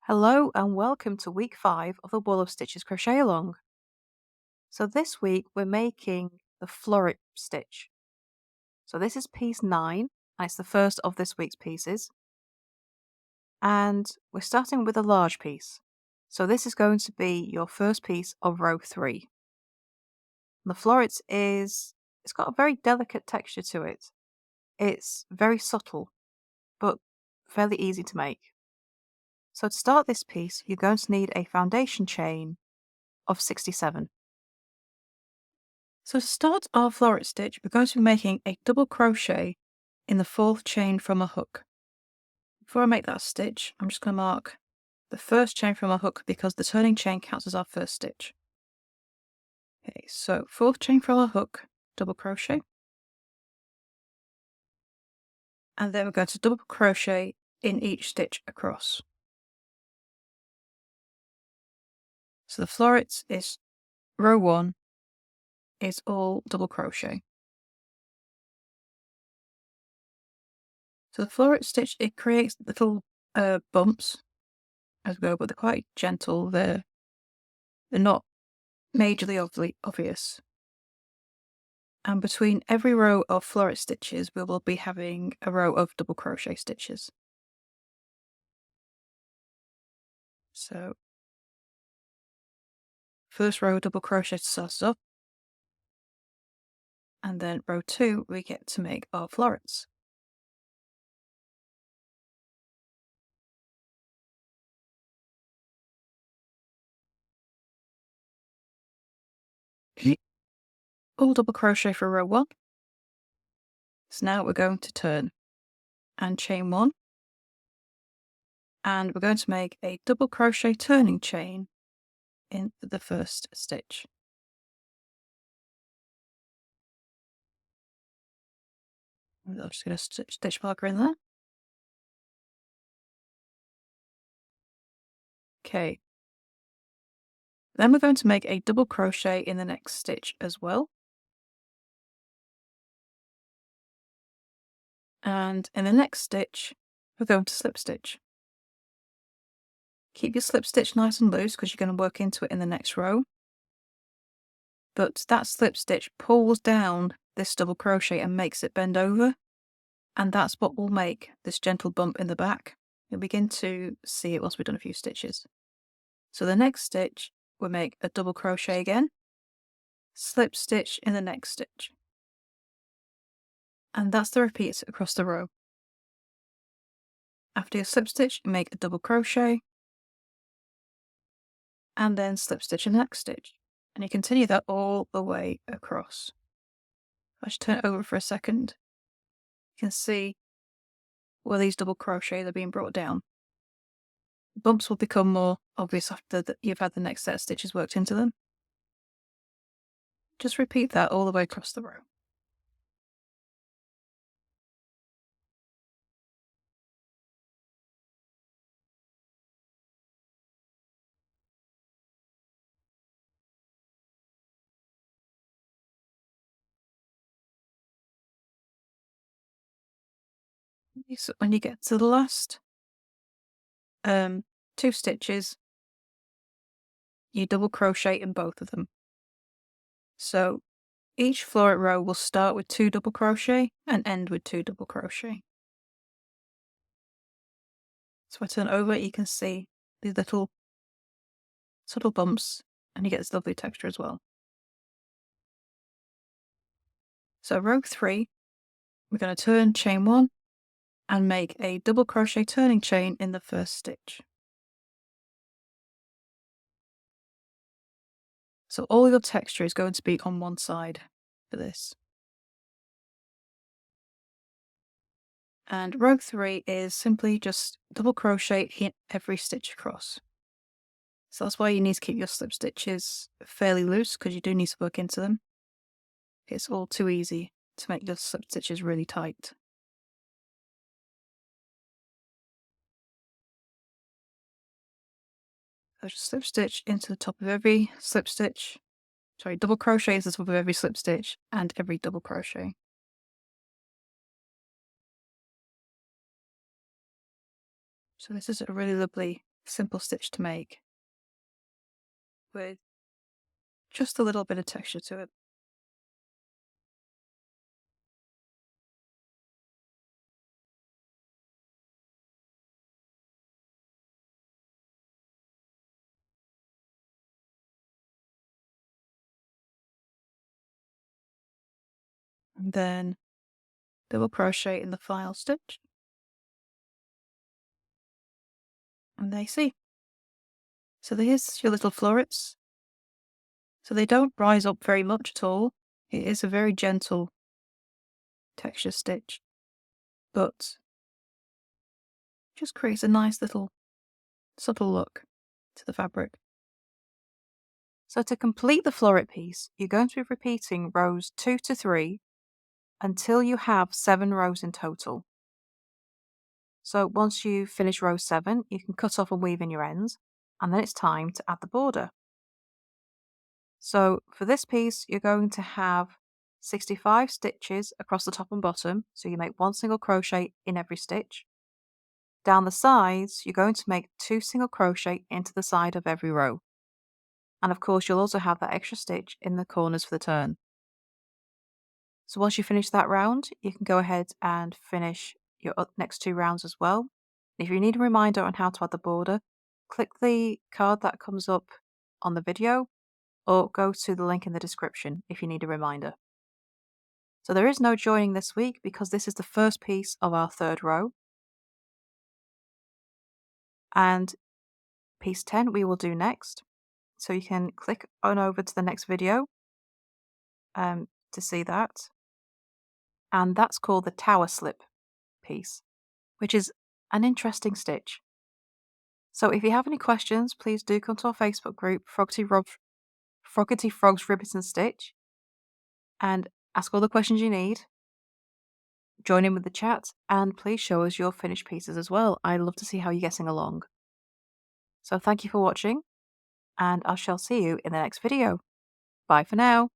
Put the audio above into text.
Hello and welcome to week 5 of the Wall of Stitches crochet along. So this week we're making the floret stitch. So this is piece 9 and it's the first of this week's pieces. And we're starting with a large piece. So this is going to be your first piece of row 3. The floret it's got a very delicate texture to it. It's very subtle, but fairly easy to make. So to start this piece, you're going to need a foundation chain of 67. So to start our floret stitch, we're going to be making a double crochet in the 4th chain from a hook. Before I make that stitch, I'm just going to mark the first chain from a hook because the turning chain counts as our first stitch. Okay, so 4th chain from a hook, double crochet. And then we're going to double crochet in each stitch across. So the floret is row 1 is all double crochet. So the floret stitch, it creates little bumps as we go, but they're quite gentle. They're not majorly obvious. And between every row of floret stitches, we will be having a row of double crochet stitches. So, first row double crochet to start us off, and then row 2 we get to make our florets. All double crochet for row 1. So now we're going to turn and chain 1, and we're going to make a double crochet turning chain in the first stitch. I'm just going to stitch marker in there. Okay. Then we're going to make a double crochet in the next stitch as well. And in the next stitch, we're going to slip stitch. Keep your slip stitch nice and loose because you're going to work into it in the next row. But that slip stitch pulls down this double crochet and makes it bend over. And that's what will make this gentle bump in the back. You'll begin to see it once we've done a few stitches. So the next stitch, we'll make a double crochet again, slip stitch in the next stitch. And that's the repeat across the row. After your slip stitch, you make a double crochet, and then slip stitch in the next stitch. And you continue that all the way across. I should turn it over for a second. You can see where these double crochets are being brought down. Bumps will become more obvious after you've had the next set of stitches worked into them. Just repeat that all the way across the row. So when you get to the last 2 stitches, you double crochet in both of them. So each floret row will start with 2 double crochet and end with 2 double crochet. So if I turn over, you can see these little subtle bumps, and you get this lovely texture as well. So row 3, we're going to turn chain 1 and make a double crochet turning chain in the first stitch. So all your texture is going to be on one side for this. And row 3 is simply just double crochet in every stitch across. So that's why you need to keep your slip stitches fairly loose, because you do need to work into them. It's all too easy to make your slip stitches really tight. So just slip stitch into the top of every slip stitch. Sorry, double crochet into the top of every slip stitch and every double crochet. So this is a really lovely simple stitch to make with just a little bit of texture to it. And then double crochet in the final stitch. And there you see. So here's your little florets. So they don't rise up very much at all. It is a very gentle texture stitch, but just creates a nice little subtle look to the fabric. So to complete the floret piece, you're going to be repeating rows 2 to 3 until you have 7 rows in total. So once you finish row 7, you can cut off and weave in your ends, and then it's time to add the border. So for this piece, you're going to have 65 stitches across the top and bottom, so you make 1 single crochet in every stitch. Down the sides, you're going to make 2 single crochet into the side of every row. And of course, you'll also have that extra stitch in the corners for the turn. So once you finish that round, you can go ahead and finish your next 2 rounds as well. If you need a reminder on how to add the border, click the card that comes up on the video or go to the link in the description if you need a reminder. So there is no joining this week because this is the first piece of our 3rd row. And piece 10 we will do next. So you can click on over to the next video to see that. And that's called the tower slip piece, which is an interesting stitch. So if you have any questions, please do come to our Facebook group, Froggity Frogs Ribbons and Stitch, and ask all the questions you need. Join in with the chat, and please show us your finished pieces as well. I'd love to see how you're getting along. So thank you for watching, and I shall see you in the next video. Bye for now.